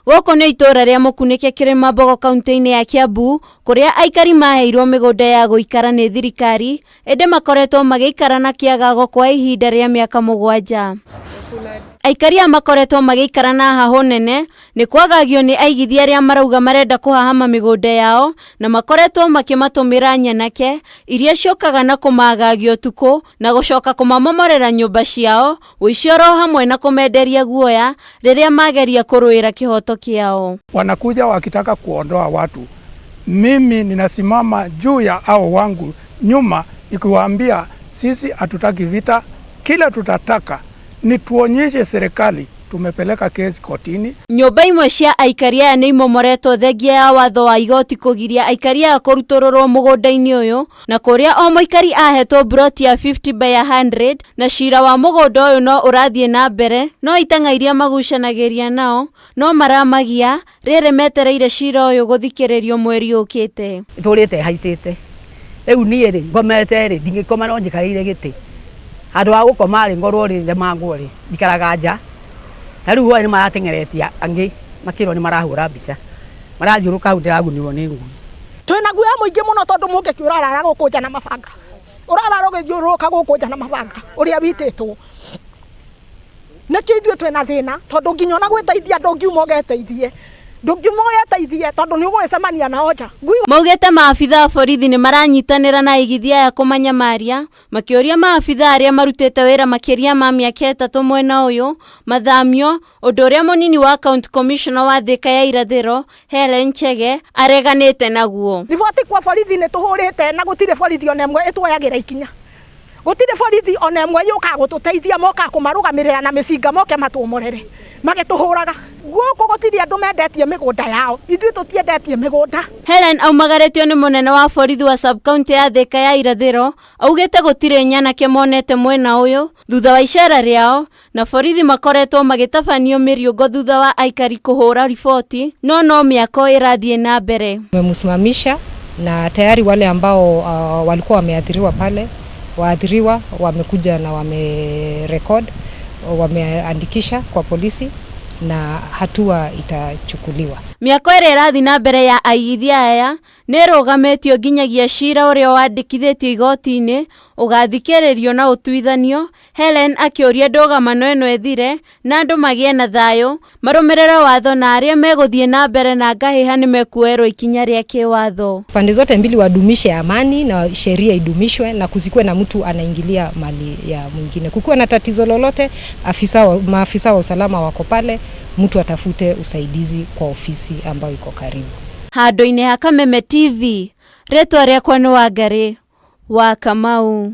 Goko nĩ itora rĩa Mũkunĩke Kĩrĩma-Mbogo kaunti-inĩ ya Kiambu, kuria aikari maheirwo mĩgũnda ya gũikara nĩ thirikari, ĩndĩ makoretwo magĩikara na kĩagago kwa ihinda rĩa mĩaka 7. Aikari makoretwo magĩikara na haho nene nĩ kwagagio nĩ aigithia arĩa marauga marenda kũhahama mĩgũnda yao, na makoretwo makĩmatũmĩra nyanake iria ciokaga na kũmagagio tuko na gũcoka kũmamomorera nyũmba ciao, ũicoro hamwe na kũmenderia guoya rĩrĩa mageria kũrũĩra kĩhoto kĩao. Wanakuja wakitaka kuondoa watu. Mimi ninasimama juu ya hao wangu nyuma ikiwaambia sisi hatutaki vita, kila tutataka ni tuonyeshe serikali tumepeleka kesi kotini. Nyũmba imwe cia aikari aya nĩ imomoretwo thengia ya watho wa igoti kũgiria aikari aya kũrutũrũrwo mũgũnda-inĩ ũyũ, na kũrĩa o mũikari ahetwo broti ya 50/100, na cira wa mũgũnda ũyũ no ũrathiĩ na mbere, no itanga iria magucanagĩria nao no maramagia rĩrĩ metereire cira ũyũ gũthikĩrĩrio mweri ũkĩte. Tũrĩte haicĩte rĩu niĩ rĩ ngomete rĩ ndingĩkoma no njikaire gĩtĩ andũ a gũkoma rĩ ngorwo rĩ ndemangwo rĩ ndikaraga nja na rĩu hoye nĩ maratengeretia angĩ makĩrwo nĩ marahũra mbica marathiũrũka hau ndĩragunirwo nĩ ngui. Twĩna guoya mũingĩ mũno tondũ mũngĩki ũrarara gũkũ nja na mabanga, ũrarara ũgĩthiũrũrũka gũkũ nja na mabanga ũrĩa witĩtwo. Nĩkĩo ithuĩ twĩna thĩna tondũ nginya ona gwĩteithia ndũngiuma ũgeteithie, ndũngiuma ũgeteithie tondũ nĩ ũgũgĩcemania nao nja. Maugĩte maabitha a borithi nĩ maranyitanĩra na aigithia aya kũmanyamaria, makĩũria maabitha arĩa marutĩte wĩra makĩria ma mĩaka 3 mwena ũyũ mathamio, ũndũ ũrĩa mũnini wa County Commissioner wa Thika ya Irathĩro Hellen Chege areganĩte naguo. Riboti kwa borithi nĩ tũhũrĩte na gũtirĩ borithi ona ĩmwe ĩtuoyagĩra ikinya. Gũtirĩ borithi ona ĩmwe yũka gũtũteithia moka kũmarũgamĩrĩra na mĩcinga moke matũmorere magĩtũhũraga. Gũkũ gũtirĩ andũ mendetie mĩgũnda yao, ithuĩ tũtiendetie mĩgũnda. Hellen aumagarĩtio nĩ mũnene wa borithi wa sub-county ya Thika ya Irathĩro, augĩte gũtirĩ nyanake monete mwena ũyũ thutha wa icera rĩao, na borithi makoretwo magĩtabanio mĩriũngo thutha wa aikari kũhũra riboti, no mĩako ĩrathiĩ na mbere. Tumemsimamisha na tayari wale ambao walikuwa wameathiriwa pale, waathiriwa wamekuja na wamerekod, wameandikisha kwa polisi na hatua itachukuliwa. Mĩako ĩrĩa ĩrathiĩ na mbere ya aigithia aya nĩ ĩrũgamĩtio nginyagia cira ũrĩa wandĩkithĩtio igoti-inĩ ũgathikĩrĩrio na ũtuithanio, Hellen akĩũria ndũgamano ĩno ĩthire na andũ magĩe na thayũ, marũmĩrĩre watho na arĩa megũthiĩ na mbere na ngahĩha nĩ mekuoerwo ikinya rĩa kĩwatho. Pande zote mbili wadumishe amani na sheria idumishwe na kusikwe na mtu anaingilia mali ya mwingine. Kukiwa na tatizo lolote, maafisa wa usalama wako pale, mtu atafute usaidizi kwa ofisi ambayo iko karibu. Handũ-inĩ ha Kameme TV, rĩtwa rĩakwa nĩ Wangari wa Kamau.